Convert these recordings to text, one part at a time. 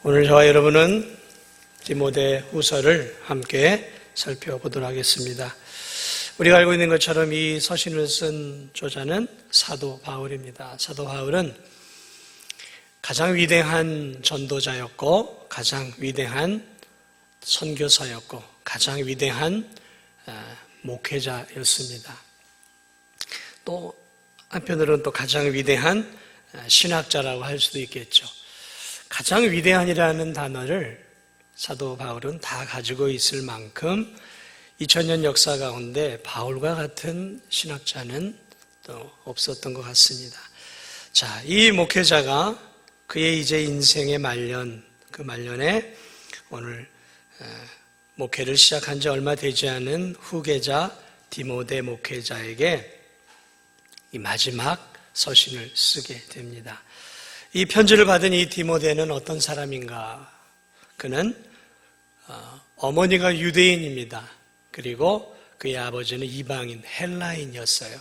오늘 저와 여러분은 디모데 후서를 함께 살펴보도록 하겠습니다. 우리가 알고 있는 것처럼 이 서신을 쓴 저자는 사도 바울입니다. 사도 바울은 가장 위대한 전도자였고 가장 위대한 선교사였고 가장 위대한 목회자였습니다. 또 한편으로는 또 가장 위대한 신학자라고 할 수도 있겠죠. 가장 위대한이라는 단어를 사도 바울은 다 가지고 있을 만큼 2000년 역사 가운데 바울과 같은 신학자는 또 없었던 것 같습니다. 자, 이 목회자가 그의 이제 인생의 말년, 그 말년에 오늘 목회를 시작한 지 얼마 되지 않은 후계자 디모데 목회자에게 이 마지막 서신을 쓰게 됩니다. 이 편지를 받은 이 디모데는 어떤 사람인가? 그는 어머니가 유대인입니다. 그리고 그의 아버지는 이방인, 헬라인이었어요.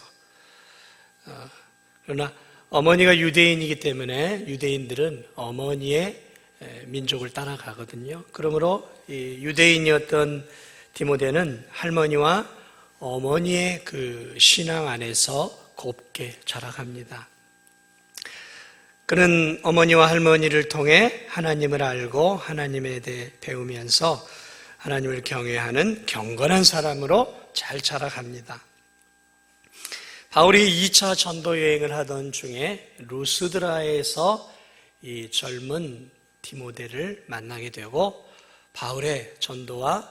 그러나 어머니가 유대인이기 때문에 유대인들은 어머니의 민족을 따라가거든요. 그러므로 이 유대인이었던 디모데는 할머니와 어머니의 그 신앙 안에서 곱게 자라갑니다. 그는 어머니와 할머니를 통해 하나님을 알고 하나님에 대해 배우면서 하나님을 경외하는 경건한 사람으로 잘 자라갑니다. 바울이 2차 전도 여행을 하던 중에 루스드라에서 이 젊은 디모데를 만나게 되고 바울의 전도와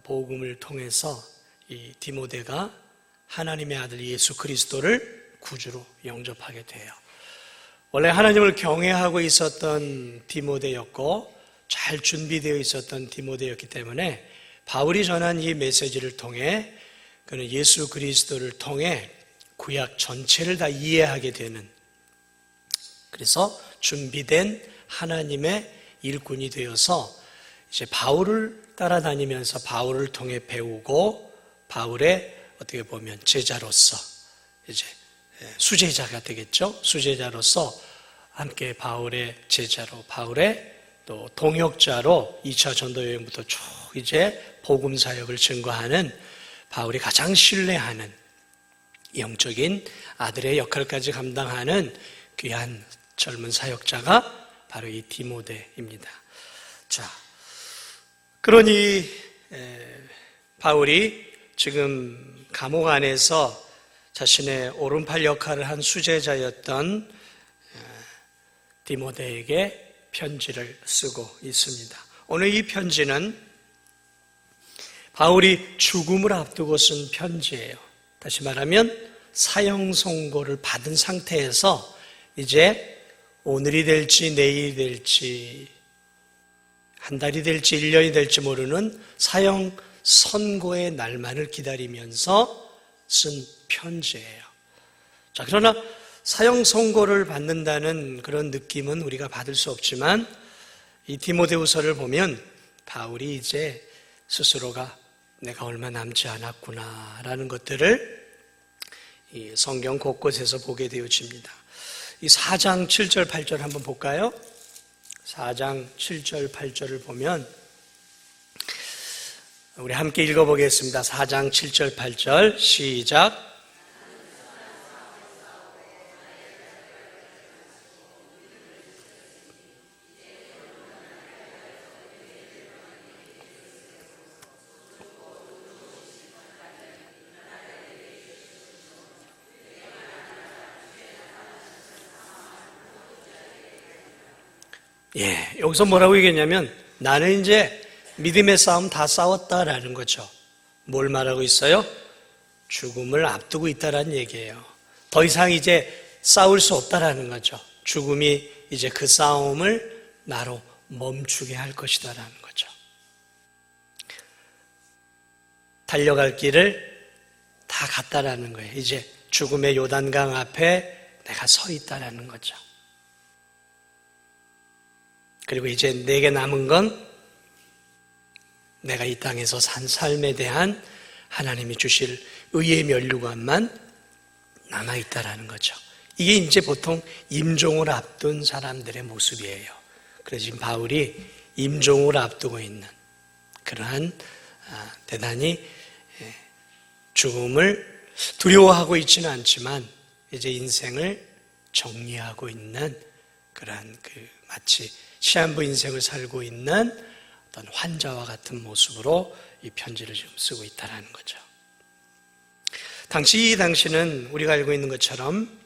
복음을 통해서 이 디모데가 하나님의 아들 예수 그리스도를 구주로 영접하게 돼요. 원래 하나님을 경외하고 있었던 디모데였고 잘 준비되어 있었던 디모데였기 때문에 바울이 전한 이 메시지를 통해 그는 예수 그리스도를 통해 구약 전체를 다 이해하게 되는, 그래서 준비된 하나님의 일꾼이 되어서 이제 바울을 따라다니면서 바울을 통해 배우고 바울의 어떻게 보면 제자로서 이제 수제자가 되겠죠. 수제자로서 함께 바울의 제자로, 바울의 또 동역자로 2차 전도 여행부터 쭉 이제 복음 사역을 증거하는 바울이 가장 신뢰하는 영적인 아들의 역할까지 감당하는 귀한 젊은 사역자가 바로 이 디모데입니다. 자, 그러니 바울이 지금 감옥 안에서 자신의 오른팔 역할을 한 수제자였던 디모데에게 편지를 쓰고 있습니다. 오늘 이 편지는 바울이 죽음을 앞두고 쓴 편지예요. 다시 말하면 사형 선고를 받은 상태에서 이제 오늘이 될지 내일이 될지 한 달이 될지 1년이 될지 모르는 사형 선고의 날만을 기다리면서 쓴 편지예요. 자, 그러나 사형 선고를 받는다는 그런 느낌은 우리가 받을 수 없지만 이 디모데후서를 보면 바울이 이제 스스로가 내가 얼마 남지 않았구나라는 것들을 이 성경 곳곳에서 보게 되어집니다. 이 4장 7절 8절 한번 볼까요? 4장 7절 8절을 보면 우리 함께 읽어보겠습니다. 4장 7절 8절 시작. 여기서 뭐라고 얘기했냐면 나는 이제 믿음의 싸움 다 싸웠다라는 거죠. 뭘 말하고 있어요? 죽음을 앞두고 있다라는 얘기예요. 더 이상 이제 싸울 수 없다라는 거죠. 죽음이 이제 그 싸움을 나로 멈추게 할 것이다라는 거죠. 달려갈 길을 다 갔다라는 거예요. 이제 죽음의 요단강 앞에 내가 서 있다라는 거죠. 그리고 이제 내게 남은 건 내가 이 땅에서 산 삶에 대한 하나님이 주실 의의 면류관만 남아있다라는 거죠. 이게 이제 보통 임종을 앞둔 사람들의 모습이에요. 그래서 지금 바울이 임종을 앞두고 있는 그러한 대단히 죽음을 두려워하고 있지는 않지만 이제 인생을 정리하고 있는 그러한 마치 시한부 인생을 살고 있는 어떤 환자와 같은 모습으로 이 편지를 지금 쓰고 있다는 거죠. 당시는 우리가 알고 있는 것처럼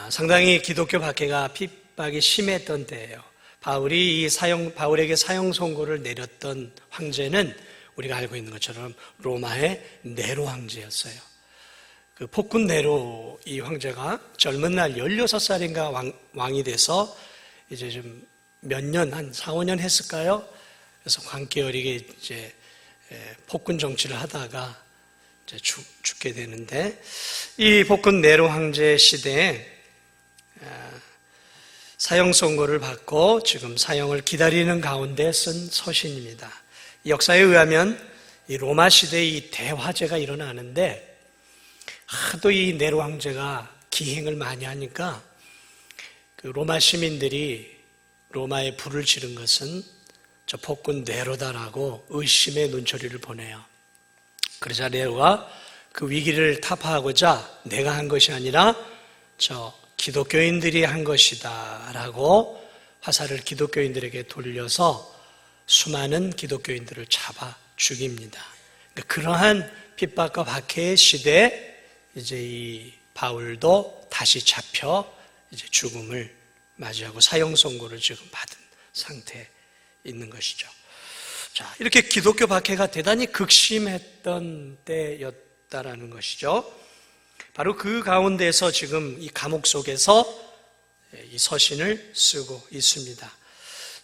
상당히 기독교 박해가 핍박이 심했던 때예요. 바울에게 사형 선고를 내렸던 황제는 우리가 알고 있는 것처럼 로마의 네로 황제였어요. 그 폭군 네로 이 황제가 젊은 날 16살인가 왕이 돼서 이제 좀 몇 년, 한 4, 5년 했을까요? 그래서 광기 어리게 이제 폭군 정치를 하다가 이제 죽게 되는데, 이 폭군 네로 황제 시대에 사형 선고를 받고 지금 사형을 기다리는 가운데 쓴 서신입니다. 역사에 의하면 이 로마 시대에 이 대화재가 일어나는데, 하도 이 네로 황제가 기행을 많이 하니까 그 로마 시민들이 로마에 불을 지른 것은 저 폭군 네로다라고 의심의 눈초리를 보내요. 그러자 네로가 그 위기를 타파하고자 내가 한 것이 아니라 저 기독교인들이 한 것이다 라고 화살을 기독교인들에게 돌려서 수많은 기독교인들을 잡아 죽입니다. 그러니까 그러한 핍박과 박해의 시대에 이제 이 바울도 다시 잡혀 이제 죽음을 맞이하고 사형 선고를 지금 받은 상태에 있는 것이죠. 자, 이렇게 기독교 박해가 대단히 극심했던 때였다라는 것이죠. 바로 그 가운데서 지금 이 감옥 속에서 이 서신을 쓰고 있습니다.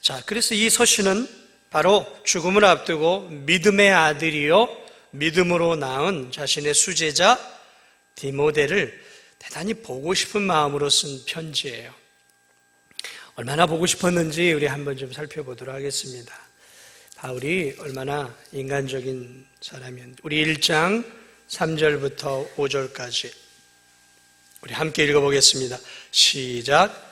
자, 그래서 이 서신은 바로 죽음을 앞두고 믿음의 아들이요 믿음으로 낳은 자신의 수제자 디모데를 대단히 보고 싶은 마음으로 쓴 편지예요. 얼마나 보고 싶었는지 우리 한번 좀 살펴보도록 하겠습니다. 바울이 얼마나 인간적인 사람이었는지 우리 1장 3절부터 5절까지 우리 함께 읽어보겠습니다. 시작.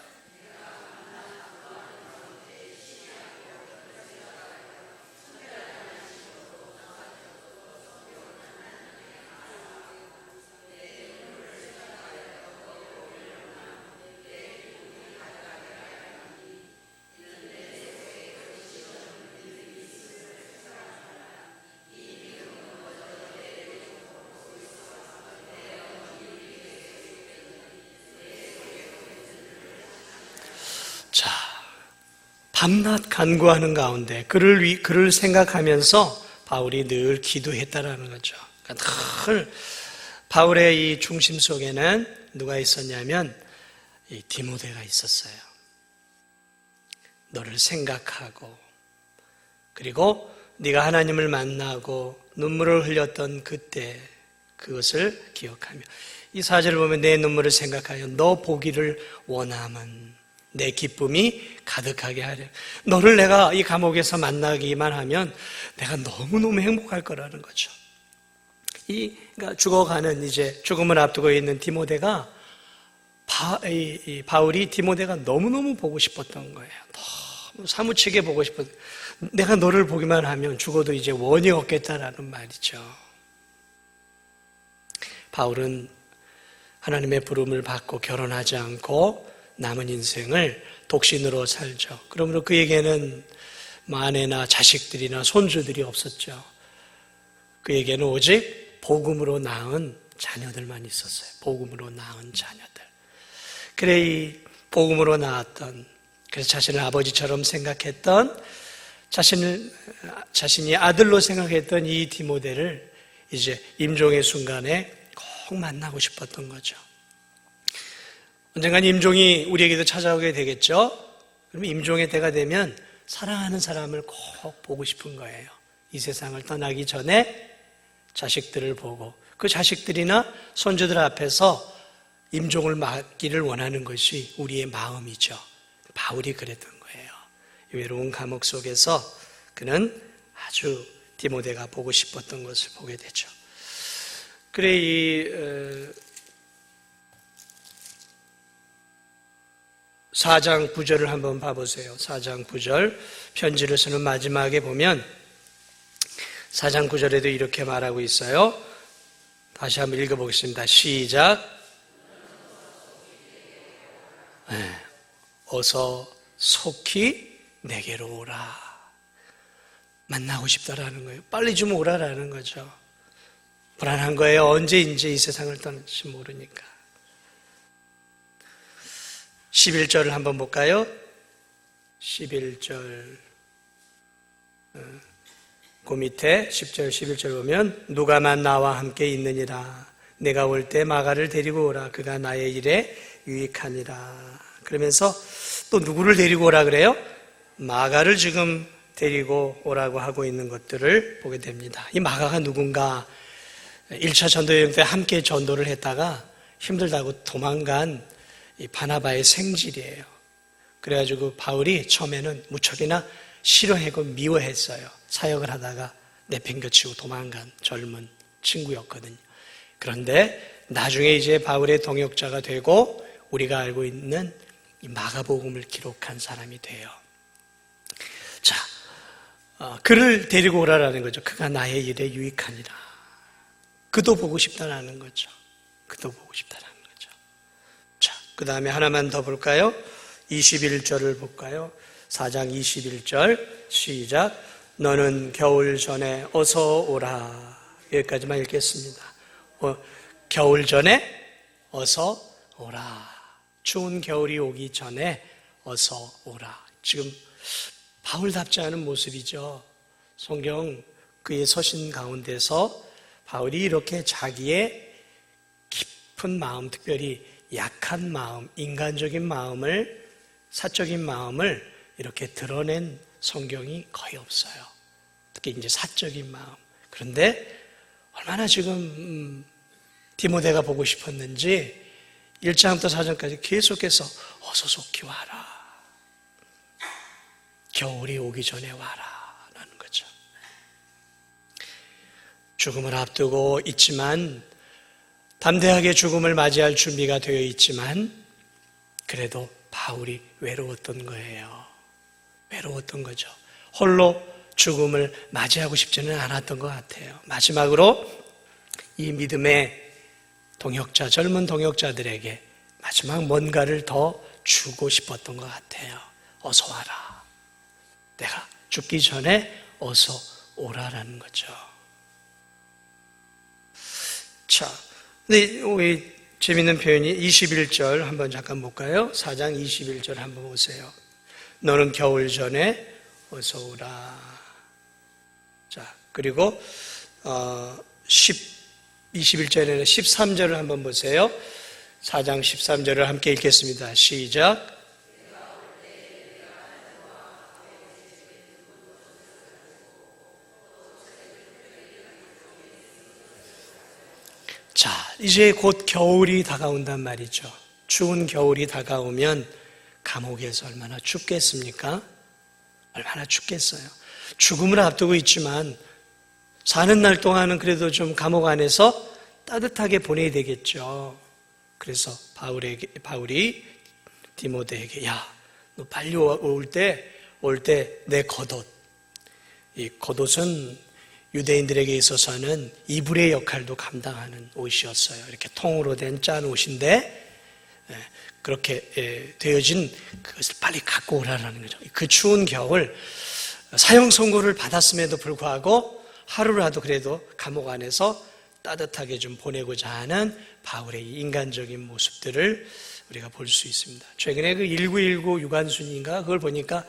자, 밤낮 간구하는 가운데 그를 생각하면서 바울이 늘 기도했다라는 거죠. 그러니까 늘 바울의 이 중심 속에는 누가 있었냐면 이 디모데가 있었어요. 너를 생각하고 그리고 네가 하나님을 만나고 눈물을 흘렸던 그때 그것을 기억하며 이 사절을 보면 내 눈물을 생각하여 너 보기를 원함은 내 기쁨이 가득하게 하려. 너를 내가 이 감옥에서 만나기만 하면 내가 너무너무 행복할 거라는 거죠. 그러니까 죽어가는 이제 죽음을 앞두고 있는 디모데가 바울이 디모데가 너무너무 보고 싶었던 거예요. 너무 사무치게 보고 싶었던. 내가 너를 보기만 하면 죽어도 이제 원이 없겠다라는 말이죠. 바울은 하나님의 부름을 받고 결혼하지 않고 남은 인생을 독신으로 살죠. 그러므로 그에게는 아내나 자식들이나 손주들이 없었죠. 그에게는 오직 복음으로 낳은 자녀들만 있었어요. 복음으로 낳은 자녀들. 그래 이 복음으로 낳았던, 그래서 자신을 아버지처럼 생각했던, 자신이 아들로 생각했던 이 디모데를 이제 임종의 순간에 꼭 만나고 싶었던 거죠. 언젠간 임종이 우리에게도 찾아오게 되겠죠? 그럼 임종의 때가 되면 사랑하는 사람을 꼭 보고 싶은 거예요. 이 세상을 떠나기 전에 자식들을 보고 그 자식들이나 손주들 앞에서 임종을 맞기를 원하는 것이 우리의 마음이죠. 바울이 그랬던 거예요. 외로운 감옥 속에서 그는 아주 디모데가 보고 싶었던 것을 보게 되죠. 그래 4장 9절을 한번 봐보세요. 4장 9절 편지를 쓰는 마지막에 보면 4장 9절에도 이렇게 말하고 있어요. 다시 한번 읽어보겠습니다. 시작. 네. 어서 속히 내게로 오라. 만나고 싶다라는 거예요. 빨리 좀 오라라는 거죠. 불안한 거예요. 언제 이제 이 세상을 떠날지 모르니까. 11절을 한번 볼까요? 11절 그 밑에 10절 11절 보면 누가만 나와 함께 있느니라. 내가 올 때 마가를 데리고 오라. 그가 나의 일에 유익하니라. 그러면서 또 누구를 데리고 오라 그래요? 마가를 지금 데리고 오라고 하고 있는 것들을 보게 됩니다. 이 마가가 누군가? 1차 전도여행 때 함께 전도를 했다가 힘들다고 도망간 이 바나바의 생질이에요. 그래가지고 바울이 처음에는 무척이나 싫어하고 미워했어요. 사역을 하다가 내팽겨치고 도망간 젊은 친구였거든요. 그런데 나중에 이제 바울의 동역자가 되고 우리가 알고 있는 이 마가복음을 기록한 사람이 돼요. 자, 그를 데리고 오라라는 거죠. 그가 나의 일에 유익하니라. 그도 보고 싶다라는 거죠. 그도 보고 싶다라는 거죠. 자, 그 다음에 하나만 더 볼까요? 21절을 볼까요? 4장 21절 시작. 너는 겨울 전에 어서 오라. 여기까지만 읽겠습니다. 겨울 전에 어서 오라. 추운 겨울이 오기 전에 어서 오라. 지금 바울답지 않은 모습이죠. 성경 그의 서신 가운데서 바울이 이렇게 자기의 깊은 마음, 특별히 약한 마음, 인간적인 마음을, 사적인 마음을 이렇게 드러낸 성경이 거의 없어요. 특히 이제 사적인 마음. 그런데 얼마나 지금 디모데가 보고 싶었는지 1장부터 4장까지 계속해서 어서 속히 와라. 겨울이 오기 전에 와라 라는 거죠. 죽음을 앞두고 있지만, 담대하게 죽음을 맞이할 준비가 되어 있지만, 그래도 바울이 외로웠던 거예요. 외로웠던 거죠. 홀로 죽음을 맞이하고 싶지는 않았던 것 같아요. 마지막으로 이 믿음의 동역자, 젊은 동역자들에게 마지막 뭔가를 더 주고 싶었던 것 같아요. 어서 와라. 내가 죽기 전에 어서 오라라는 거죠. 자, 근데 우리 재밌는 표현이 21절 한번 잠깐 볼까요? 4장 21절 한번 보세요. 너는 겨울 전에 어서 오라. 자, 그리고 21절에는 13절을 한번 보세요. 4장 13절을 함께 읽겠습니다. 시작. 자, 이제 곧 겨울이 다가온단 말이죠. 추운 겨울이 다가오면 감옥에서 얼마나 춥겠습니까? 얼마나 춥겠어요. 죽음을 앞두고 있지만 사는 날 동안은 그래도 좀 감옥 안에서 따뜻하게 보내야 되겠죠. 그래서 바울이 디모데에게 야, 너 빨리 올 때 내 겉옷. 이 겉옷은 유대인들에게 있어서는 이불의 역할도 감당하는 옷이었어요. 이렇게 통으로 된 짠 옷인데 그렇게 되어진 그것을 빨리 갖고 오라는 거죠. 그 추운 겨울 사형 선고를 받았음에도 불구하고 하루라도 그래도 감옥 안에서 따뜻하게 좀 보내고자 하는 바울의 인간적인 모습들을 우리가 볼 수 있습니다. 최근에 그 1919 유관순인가 그걸 보니까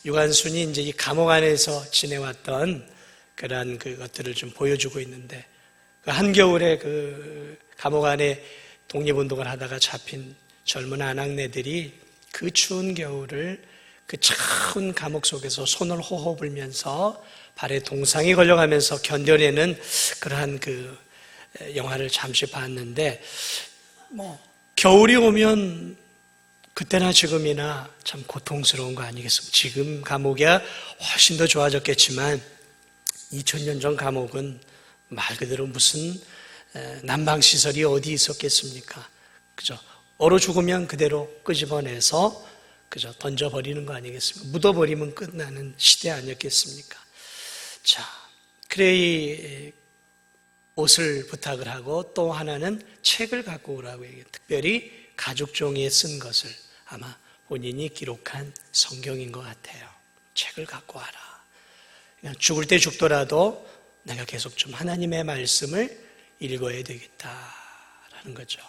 유관순이 이제 이 감옥 안에서 지내왔던 그러한 그것들을 좀 보여주고 있는데 그 한겨울에 그 감옥 안에 독립운동을 하다가 잡힌 젊은 아낙네들이 그 추운 겨울을 그 차운 감옥 속에서 손을 호호 불면서 발에 동상이 걸려가면서 견뎌내는 그러한 그 영화를 잠시 봤는데 겨울이 오면 그때나 지금이나 참 고통스러운 거 아니겠습니까? 지금 감옥이야 훨씬 더 좋아졌겠지만 2000년 전 감옥은 말 그대로 무슨 난방시설이 어디 있었겠습니까? 그죠? 얼어 죽으면 그대로 끄집어내서 그저 던져버리는 거 아니겠습니까? 묻어버리면 끝나는 시대 아니었겠습니까? 자, 그레이 옷을 부탁을 하고 또 하나는 책을 갖고 오라고 얘기해요. 특별히 가죽 종이에 쓴 것을 아마 본인이 기록한 성경인 것 같아요. 책을 갖고 와라. 그냥 죽을 때 죽더라도 내가 계속 좀 하나님의 말씀을 읽어야 되겠다라는 거죠.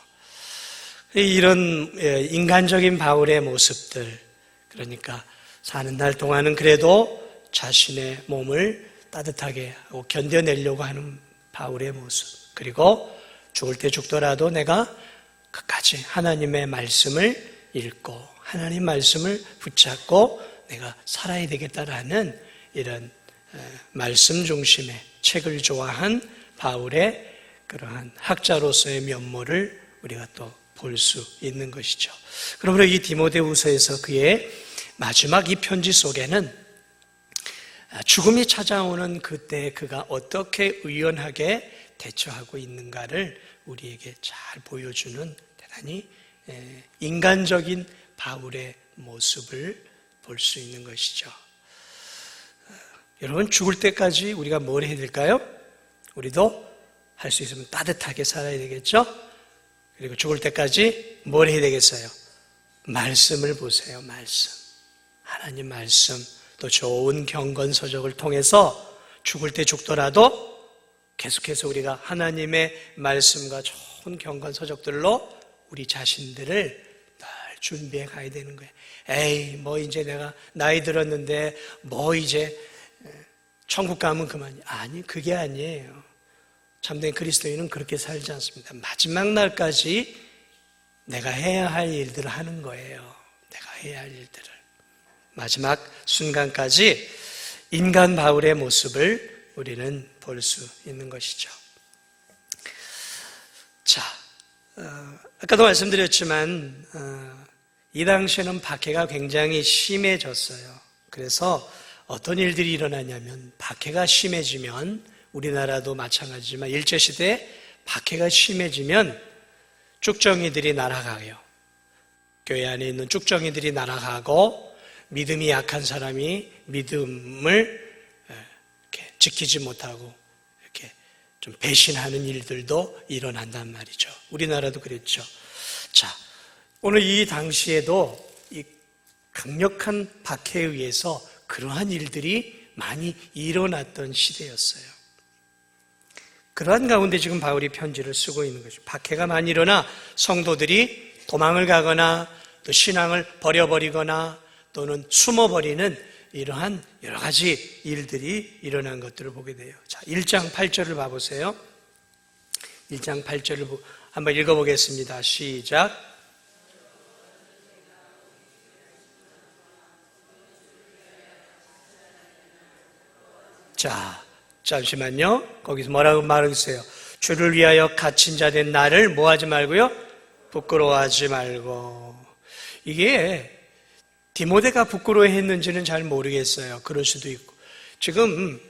이런 인간적인 바울의 모습들, 그러니까 사는 날 동안은 그래도 자신의 몸을 따뜻하게 하고 견뎌내려고 하는 바울의 모습, 그리고 죽을 때 죽더라도 내가 끝까지 하나님의 말씀을 읽고 하나님 말씀을 붙잡고 내가 살아야 되겠다라는 이런 말씀 중심의 책을 좋아한 바울의 그러한 학자로서의 면모를 우리가 또 볼 수 있는 것이죠. 그러므로 이 디모데후서에서 그의 마지막 이 편지 속에는 죽음이 찾아오는 그때 그가 어떻게 의연하게 대처하고 있는가를 우리에게 잘 보여주는 대단히 인간적인 바울의 모습을 볼 수 있는 것이죠. 여러분, 죽을 때까지 우리가 뭘 해야 될까요? 우리도 할 수 있으면 따뜻하게 살아야 되겠죠? 그리고 죽을 때까지 뭘 해야 되겠어요? 말씀을 보세요. 말씀. 하나님 말씀, 또 좋은 경건서적을 통해서 죽을 때 죽더라도 계속해서 우리가 하나님의 말씀과 좋은 경건서적들로 우리 자신들을 늘 준비해 가야 되는 거예요. 에이, 뭐 이제 내가 나이 들었는데 뭐 이제 천국 가면 그만이야. 아니, 그게 아니에요. 참된 그리스도인은 그렇게 살지 않습니다. 마지막 날까지 내가 해야 할 일들을 하는 거예요. 내가 해야 할 일들을. 마지막 순간까지 인간 바울의 모습을 우리는 볼 수 있는 것이죠. 자, 아까도 말씀드렸지만 이 당시에는 박해가 굉장히 심해졌어요. 그래서 어떤 일들이 일어나냐면 박해가 심해지면 우리나라도 마찬가지지만 일제시대에 박해가 심해지면 쭉정이들이 날아가요. 교회 안에 있는 쭉정이들이 날아가고 믿음이 약한 사람이 믿음을 이렇게 지키지 못하고 이렇게 좀 배신하는 일들도 일어난단 말이죠. 우리나라도 그랬죠. 자, 오늘 이 당시에도 이 강력한 박해에 의해서 그러한 일들이 많이 일어났던 시대였어요. 그러한 가운데 지금 바울이 편지를 쓰고 있는 것이죠. 박해가 많이 일어나 성도들이 도망을 가거나 또 신앙을 버려버리거나 또는 숨어버리는 이러한 여러 가지 일들이 일어난 것들을 보게 돼요. 자, 1장 8절을 봐보세요. 1장 8절을 한번 읽어보겠습니다. 시작. 자, 잠시만요. 거기서 뭐라고 말하겠어요? 주를 위하여 갇힌 자 된 나를 뭐 하지 말고요? 부끄러워하지 말고. 이게 디모데가 부끄러워했는지는 잘 모르겠어요. 그럴 수도 있고. 지금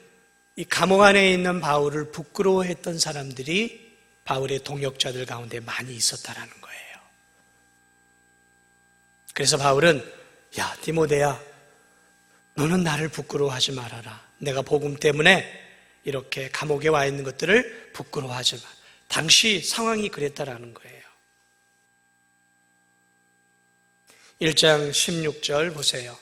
이 감옥 안에 있는 바울을 부끄러워했던 사람들이 바울의 동역자들 가운데 많이 있었다라는 거예요. 그래서 바울은 야, 디모데야, 너는 나를 부끄러워하지 말아라. 내가 복음 때문에 이렇게 감옥에 와 있는 것들을 부끄러워하지 마. 당시 상황이 그랬다라는 거예요. 1장 16절 보세요.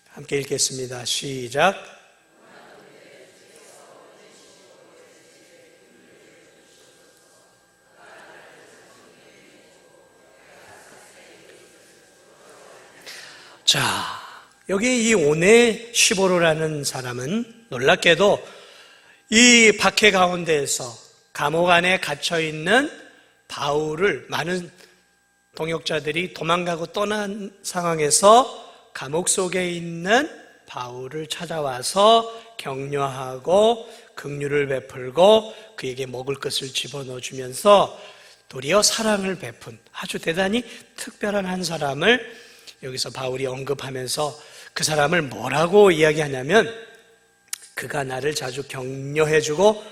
함께 읽겠습니다. 시작. 자, 여기 이 오네 시보로라는 사람은 놀랍게도 이 박해 가운데에서 감옥 안에 갇혀있는 바울을 많은 동역자들이 도망가고 떠난 상황에서 감옥 속에 있는 바울을 찾아와서 격려하고 긍휼을 베풀고 그에게 먹을 것을 집어넣어 주면서 도리어 사랑을 베푼 아주 대단히 특별한 한 사람을 여기서 바울이 언급하면서 그 사람을 뭐라고 이야기하냐면 그가 나를 자주 격려해주고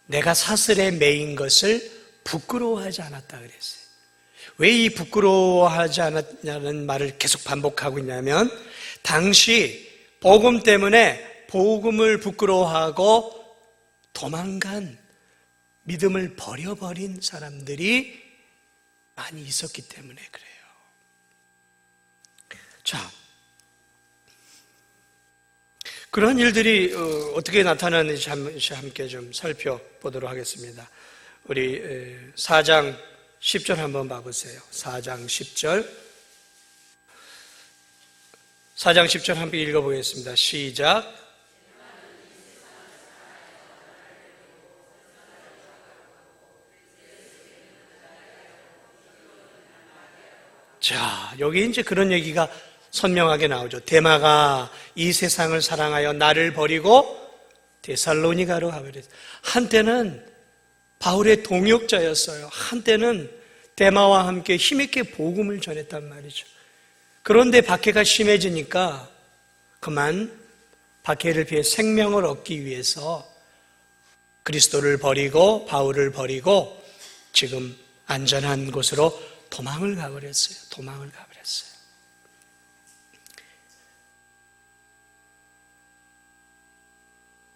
내가 사슬에 매인 것을 부끄러워하지 않았다 그랬어요. 왜 이 부끄러워하지 않았냐는 말을 계속 반복하고 있냐면, 당시 복음 때문에 복음을 부끄러워하고 도망간, 믿음을 버려버린 사람들이 많이 있었기 때문에 그래요. 자, 그런 일들이 어떻게 나타나는지 함께 좀 살펴보도록 하겠습니다. 우리 4장 10절 한번 봐보세요. 4장 10절. 4장 10절 함께 읽어보겠습니다. 시작. 자, 여기 이제 그런 얘기가 선명하게 나오죠. 데마가 이 세상을 사랑하여 나를 버리고 데살로니가로 가버렸어요. 한때는 바울의 동역자였어요. 한때는 데마와 함께 힘있게 복음을 전했단 말이죠. 그런데 박해가 심해지니까 그만 박해를 피해 생명을 얻기 위해서 그리스도를 버리고 바울을 버리고 지금 안전한 곳으로 도망을 가버렸어요. 도망을 가버렸어요.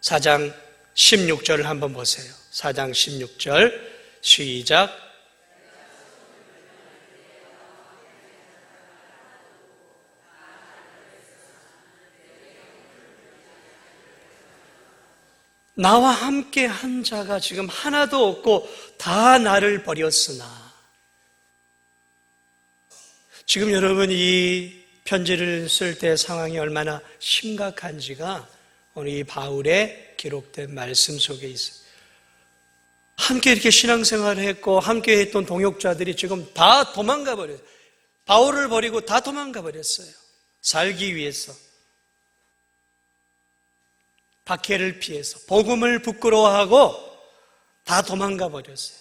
사장 16절을 한번 보세요. 4장 16절 시작. 나와 함께 한 자가 지금 하나도 없고 다 나를 버렸으나, 지금 여러분 이 편지를 쓸 때 상황이 얼마나 심각한지가 오늘 이 바울의 기록된 말씀 속에 있어요. 함께 이렇게 신앙생활을 했고 함께 했던 동역자들이 지금 다 도망가 버렸어요. 바울을 버리고 다 도망가 버렸어요. 살기 위해서. 박해를 피해서 복음을 부끄러워하고 다 도망가 버렸어요.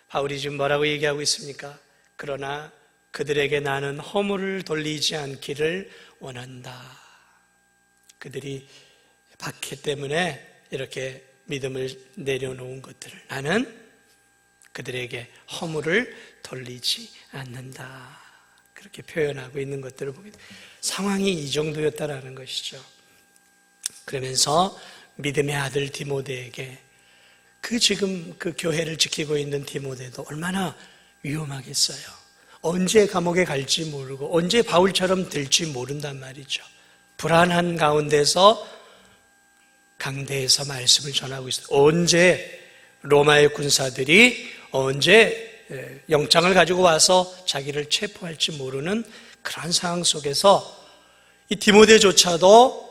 바울이 지금 뭐라고 얘기하고 있습니까? 그러나 그들에게 나는 허물을 돌리지 않기를 원한다. 그들이 박해 때문에 이렇게 믿음을 내려놓은 것들을 나는 그들에게 허물을 돌리지 않는다. 그렇게 표현하고 있는 것들을 보게 됩니다. 상황이 이 정도였다라는 것이죠. 그러면서 믿음의 아들 디모데에게 지금 그 교회를 지키고 있는 디모데도 얼마나 위험하겠어요. 언제 감옥에 갈지 모르고 언제 바울처럼 될지 모른단 말이죠. 불안한 가운데서 강대에서 말씀을 전하고 있어요. 언제 로마의 군사들이 언제 영장을 가지고 와서 자기를 체포할지 모르는 그런 상황 속에서 이 디모데조차도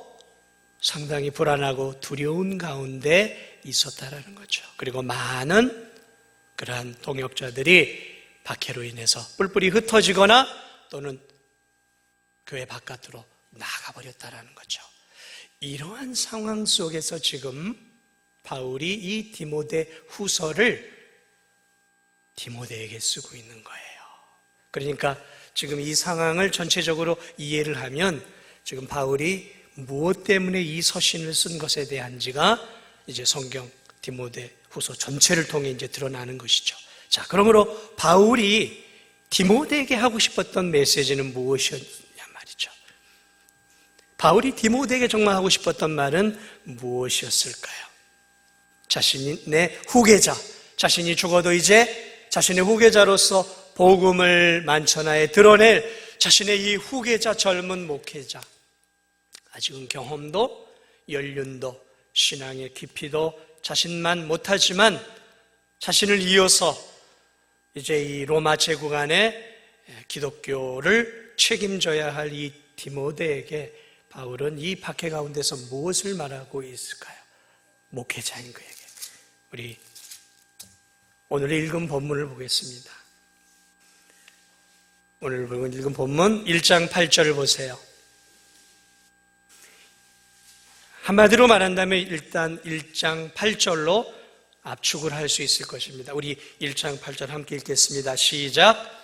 상당히 불안하고 두려운 가운데 있었다라는 거죠. 그리고 많은 그러한 동역자들이 박해로 인해서 뿔뿔이 흩어지거나 또는 교회 바깥으로 나가버렸다라는 거죠. 이러한 상황 속에서 지금 바울이 이 디모데 후서를 디모데에게 쓰고 있는 거예요. 그러니까 지금 이 상황을 전체적으로 이해를 하면 지금 바울이 무엇 때문에 이 서신을 쓴 것에 대한지가 이제 성경 디모데 후서 전체를 통해 이제 드러나는 것이죠. 자, 그러므로 바울이 디모데에게 하고 싶었던 메시지는 무엇이었냐 말이죠. 바울이 디모데에게 정말 하고 싶었던 말은 무엇이었을까요? 자신의 후계자, 자신이 죽어도 이제 자신의 후계자로서 복음을 만천하에 드러낼 자신의 이 후계자 젊은 목회자, 아직은 경험도 연륜도 신앙의 깊이도 자신만 못하지만 자신을 이어서 이제 이 로마 제국 안에 기독교를 책임져야 할 이 디모데에게 바울은 이 박해 가운데서 무엇을 말하고 있을까요? 목회자인 그에게. 우리 오늘 읽은 본문을 보겠습니다. 오늘 읽은 본문 1장 8절을 보세요. 한마디로 말한다면 일단 1장 8절로 압축을 할 수 있을 것입니다. 우리 1장 8절 함께 읽겠습니다. 시작.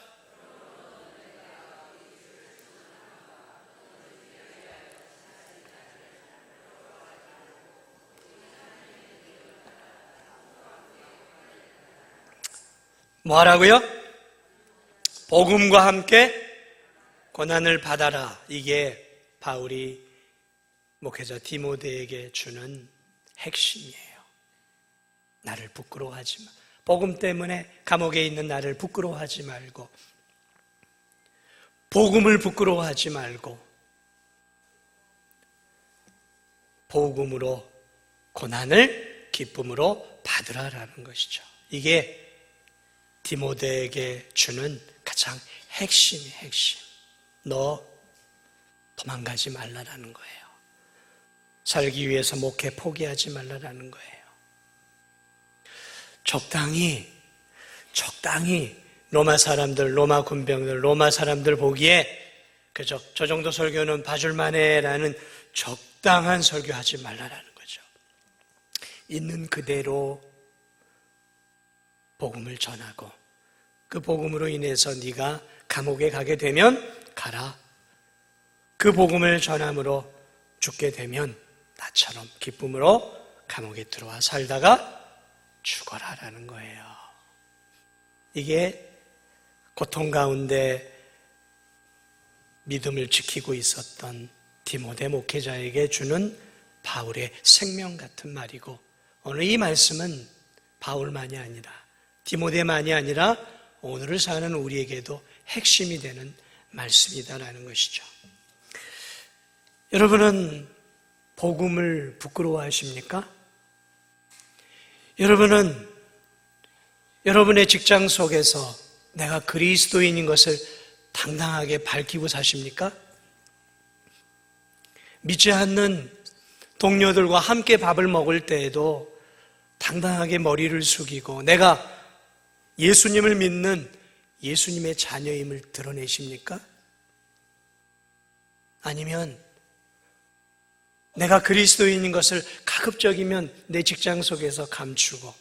뭐 하라고요? 복음과 함께 고난을 받아라. 이게 바울이 목회자 디모데에게 주는 핵심이에요. 나를 부끄러워하지 마. 복음 때문에 감옥에 있는 나를 부끄러워하지 말고, 복음을 부끄러워하지 말고, 복음으로 고난을 기쁨으로 받으라라는 것이죠. 이게 디모데에게 주는 가장 핵심이 핵심. 너 도망가지 말라라는 거예요. 살기 위해서 목회 포기하지 말라라는 거예요. 적당히 로마 사람들, 로마 군병들, 로마 사람들 보기에 그저 저 정도 설교는 봐줄만해 라는 적당한 설교하지 말라라는 거죠. 있는 그대로 복음을 전하고 그 복음으로 인해서 네가 감옥에 가게 되면 가라. 그 복음을 전함으로 죽게 되면 나처럼 기쁨으로 감옥에 들어와 살다가 죽어라라는 거예요. 이게 고통 가운데 믿음을 지키고 있었던 디모데 목회자에게 주는 바울의 생명 같은 말이고, 오늘 이 말씀은 바울만이 아니라 디모데만이 아니라 오늘을 사는 우리에게도 핵심이 되는 말씀이다라는 것이죠. 여러분은 복음을 부끄러워하십니까? 여러분은 여러분의 직장 속에서 내가 그리스도인인 것을 당당하게 밝히고 사십니까? 믿지 않는 동료들과 함께 밥을 먹을 때에도 당당하게 머리를 숙이고 내가 예수님을 믿는 예수님의 자녀임을 드러내십니까? 아니면 내가 그리스도인인 것을 가급적이면 내 직장 속에서 감추고,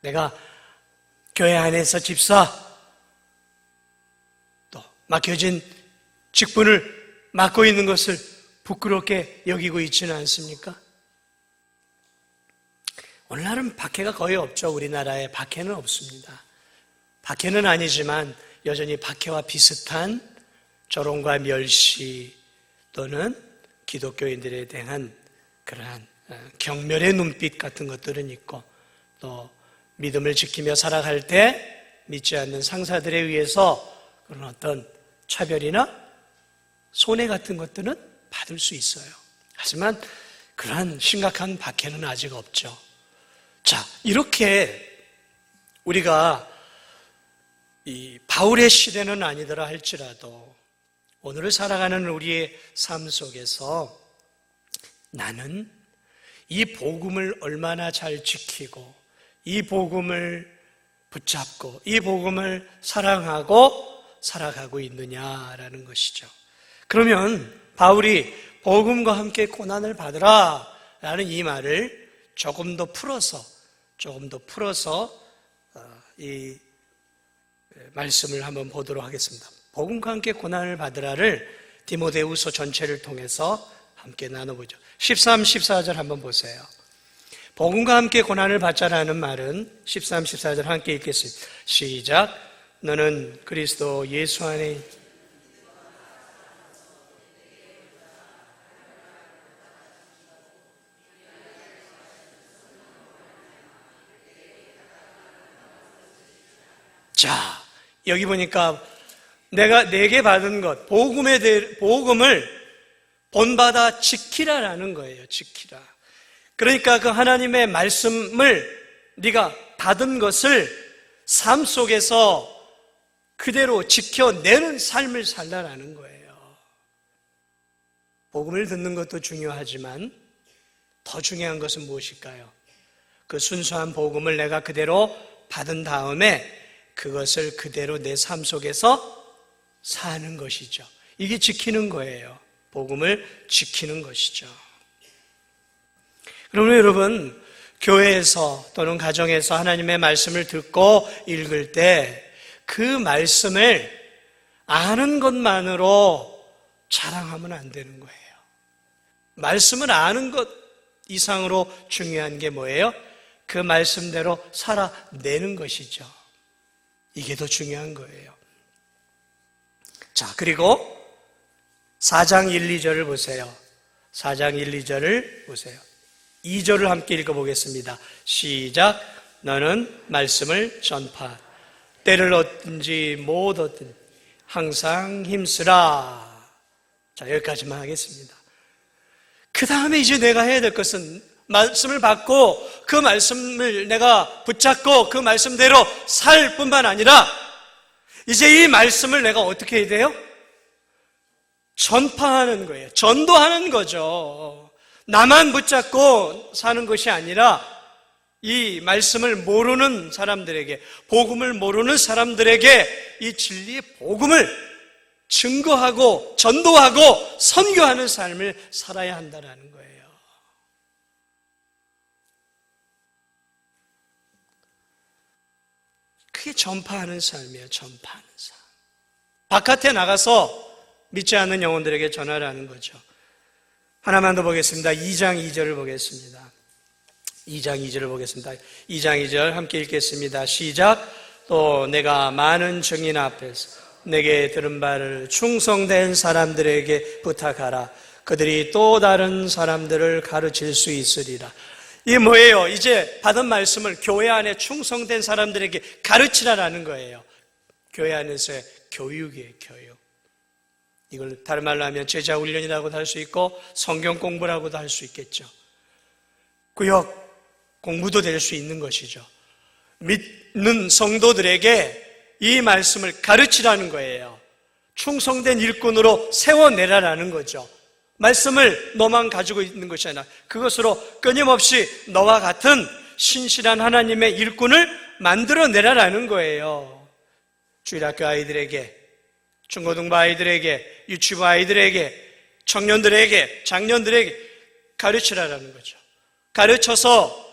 내가 교회 안에서 집사, 또 맡겨진 직분을 맡고 있는 것을 부끄럽게 여기고 있지는 않습니까? 오늘날은 박해가 거의 없죠. 우리나라에 박해는 없습니다. 박해는 아니지만 여전히 박해와 비슷한 조롱과 멸시 또는 기독교인들에 대한 그러한 경멸의 눈빛 같은 것들은 있고, 또 믿음을 지키며 살아갈 때 믿지 않는 상사들에 의해서 그런 어떤 차별이나 손해 같은 것들은 받을 수 있어요. 하지만 그러한 심각한 박해는 아직 없죠. 자, 이렇게 우리가 이 바울의 시대는 아니더라 할지라도 오늘을 살아가는 우리의 삶 속에서 나는 이 복음을 얼마나 잘 지키고 이 복음을 붙잡고 이 복음을 사랑하고 살아가고 있느냐라는 것이죠. 그러면 바울이 복음과 함께 고난을 받으라 라는 이 말을 조금 더 풀어서 이 말씀을 한번 보도록 하겠습니다. 복음과 함께 고난을 받으라를 디모데후서 전체를 통해서 함께 나눠보죠. 13, 14절 한번 보세요. 복음과 함께 고난을 받자라는 말은 13, 14절 함께 읽겠습니다. 시작. 너는 그리스도 예수 안에 자, 여기 보니까 내게 받은 것, 복음을 본받아 지키라라는 거예요. 지키라. 그러니까 그 하나님의 말씀을 네가 받은 것을 삶 속에서 그대로 지켜내는 삶을 살라라는 거예요. 복음을 듣는 것도 중요하지만 더 중요한 것은 무엇일까요? 그 순수한 복음을 내가 그대로 받은 다음에 그것을 그대로 내 삶 속에서 사는 것이죠. 이게 지키는 거예요. 복음을 지키는 것이죠. 그러면 여러분, 교회에서 또는 가정에서 하나님의 말씀을 듣고 읽을 때 그 말씀을 아는 것만으로 자랑하면 안 되는 거예요. 말씀을 아는 것 이상으로 중요한 게 뭐예요? 그 말씀대로 살아내는 것이죠. 이게 더 중요한 거예요. 자, 그리고 4장 1, 2절을 보세요. 4장 1, 2절을 보세요. 2절을 함께 읽어보겠습니다. 시작. 너는 말씀을 전파. 때를 얻든지 못 얻든지 항상 힘쓰라. 자, 여기까지만 하겠습니다. 그 다음에 이제 내가 해야 될 것은 말씀을 받고 그 말씀을 내가 붙잡고 그 말씀대로 살 뿐만 아니라 이제 이 말씀을 내가 어떻게 해야 돼요? 전파하는 거예요. 전도하는 거죠. 나만 붙잡고 사는 것이 아니라 이 말씀을 모르는 사람들에게, 복음을 모르는 사람들에게 이 진리의 복음을 증거하고 전도하고 선교하는 삶을 살아야 한다는 거예요. 그게 전파하는 삶이에요. 전파하는 삶. 바깥에 나가서 믿지 않는 영혼들에게 전하를 하는 거죠. 하나만 더 보겠습니다. 2장 2절을 보겠습니다. 2장 2절을 보겠습니다. 2장 2절 함께 읽겠습니다. 시작. 또 내가 많은 증인 앞에서 내게 들은 바를 충성된 사람들에게 부탁하라. 그들이 또 다른 사람들을 가르칠 수 있으리라. 이게 뭐예요? 이제 받은 말씀을 교회 안에 충성된 사람들에게 가르치라라는 거예요. 교회 안에서의 교육이에요. 교육. 이걸 다른 말로 하면 제자 훈련이라고도 할 수 있고 성경 공부라고도 할 수 있겠죠. 구역 공부도 될 수 있는 것이죠. 믿는 성도들에게 이 말씀을 가르치라는 거예요. 충성된 일꾼으로 세워내라라는 거죠. 말씀을 너만 가지고 있는 것이 아니라 그것으로 끊임없이 너와 같은 신실한 하나님의 일꾼을 만들어내라라는 거예요. 주일학교 아이들에게, 중고등부 아이들에게, 유치부 아이들에게, 청년들에게, 장년들에게 가르치라라는 거죠. 가르쳐서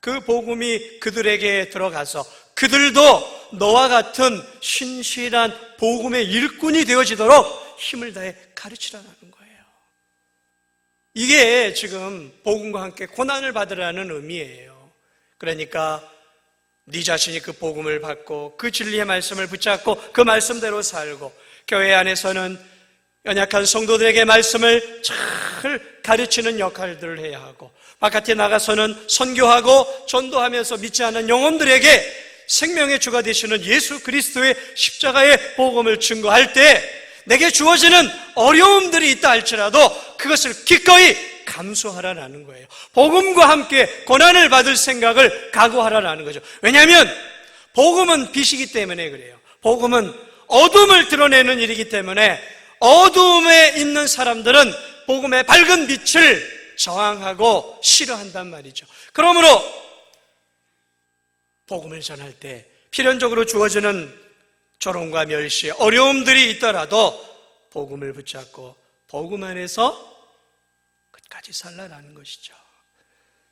그 복음이 그들에게 들어가서 그들도 너와 같은 신실한 복음의 일꾼이 되어지도록 힘을 다해 가르치라는 거예요. 이게 지금 복음과 함께 고난을 받으라는 의미예요. 그러니까 네 자신이 그 복음을 받고 그 진리의 말씀을 붙잡고 그 말씀대로 살고 교회 안에서는 연약한 성도들에게 말씀을 잘 가르치는 역할들을 해야 하고 바깥에 나가서는 선교하고 전도하면서 믿지 않는 영혼들에게 생명의 주가 되시는 예수 그리스도의 십자가의 복음을 증거할 때 내게 주어지는 어려움들이 있다 할지라도 그것을 기꺼이 감수하라는 거예요. 복음과 함께 고난을 받을 생각을 각오하라는 거죠. 왜냐하면 복음은 빛이기 때문에 그래요. 복음은 어둠을 드러내는 일이기 때문에 어둠에 있는 사람들은 복음의 밝은 빛을 저항하고 싫어한단 말이죠. 그러므로 복음을 전할 때 필연적으로 주어지는 조롱과 멸시, 어려움들이 있더라도 복음을 붙잡고 복음 안에서 끝까지 살라라는 것이죠.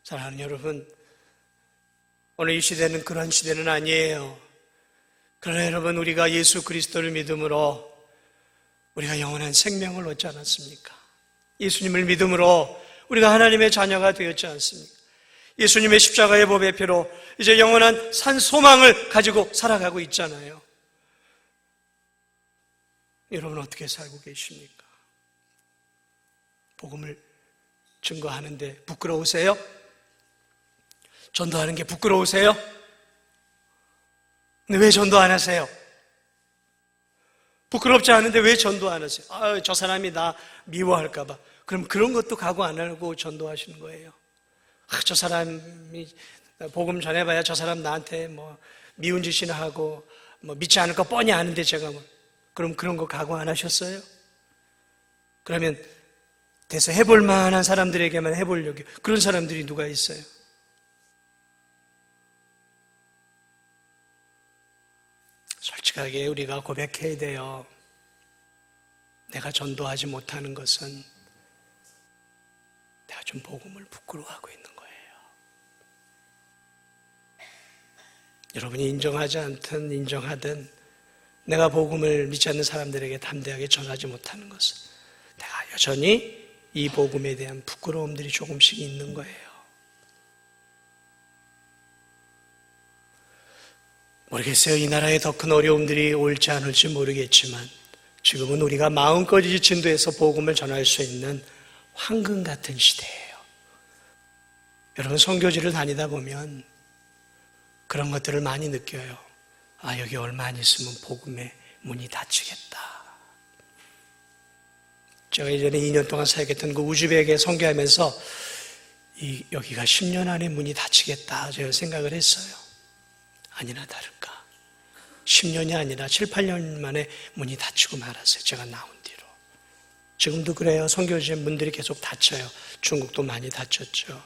사랑하는 여러분, 오늘 이 시대는 그런 시대는 아니에요. 그러나 여러분, 우리가 예수 그리스도를 믿음으로 우리가 영원한 생명을 얻지 않았습니까? 예수님을 믿음으로 우리가 하나님의 자녀가 되었지 않습니까? 예수님의 십자가의 보배 피로 이제 영원한 산 소망을 가지고 살아가고 있잖아요. 여러분 어떻게 살고 계십니까? 복음을 증거하는데 부끄러우세요? 전도하는 게 부끄러우세요? 근데 왜 전도 안 하세요? 부끄럽지 않은데 왜 전도 안 하세요? 저 사람이 나 미워할까 봐. 그럼 그런 것도 각오 안 하고 전도하시는 거예요. 저 사람이 복음 전해봐야 저 사람 나한테 뭐 미운 짓이나 하고 뭐 믿지 않을 거 뻔히 아는데 제가 뭐 그럼 그런 거 각오 안 하셨어요? 그러면 돼서 해볼 만한 사람들에게만 해보려고. 그런 사람들이 누가 있어요? 솔직하게 우리가 고백해야 돼요. 내가 전도하지 못하는 것은 내가 좀 복음을 부끄러워하고 있는 거예요. 여러분이 인정하지 않든 인정하든 내가 복음을 믿지 않는 사람들에게 담대하게 전하지 못하는 것은 내가 여전히 이 복음에 대한 부끄러움들이 조금씩 있는 거예요. 모르겠어요. 이 나라에 더 큰 어려움들이 올지 않을지 모르겠지만 지금은 우리가 마음껏 이 진도에서 복음을 전할 수 있는 황금 같은 시대예요. 여러분, 선교지를 다니다 보면 그런 것들을 많이 느껴요. 아, 여기 얼마 안 있으면 복음의 문이 닫히겠다. 제가 예전에 2년 동안 사역했던 그 우즈벡에 선교하면서 여기가 10년 안에 문이 닫히겠다 제가 생각을 했어요. 아니나 다를까 10년이 아니라 7, 8년 만에 문이 닫히고 말았어요. 제가 나온 뒤로. 지금도 그래요. 선교지의 문들이 계속 닫혀요. 중국도 많이 닫혔죠.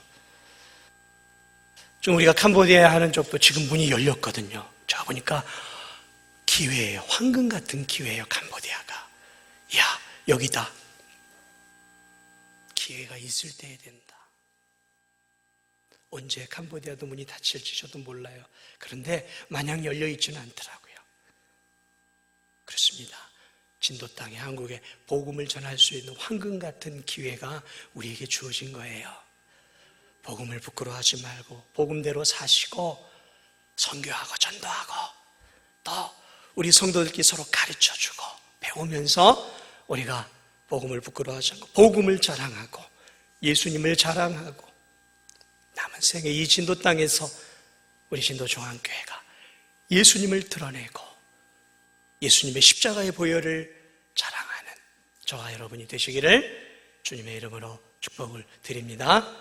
좀 우리가 캄보디아 하는 쪽도 지금 문이 열렸거든요. 자, 보니까 기회예요. 황금 같은 기회예요. 캄보디아가. 야, 여기다. 기회가 있을 때에 된다. 언제 캄보디아도 문이 닫힐지 저도 몰라요. 그런데 마냥 열려있지는 않더라고요. 그렇습니다. 진도 땅에 한국에 복음을 전할 수 있는 황금 같은 기회가 우리에게 주어진 거예요. 복음을 부끄러워하지 말고 복음대로 사시고 선교하고 전도하고 또 우리 성도들끼리 서로 가르쳐주고 배우면서 우리가 복음을 부끄러워하지 않고 복음을 자랑하고 예수님을 자랑하고 남은 생에 이 진도 땅에서 우리 진도 종안교회가 예수님을 드러내고 예수님의 십자가의 보혈을 자랑하는 저와 여러분이 되시기를 주님의 이름으로 축복을 드립니다.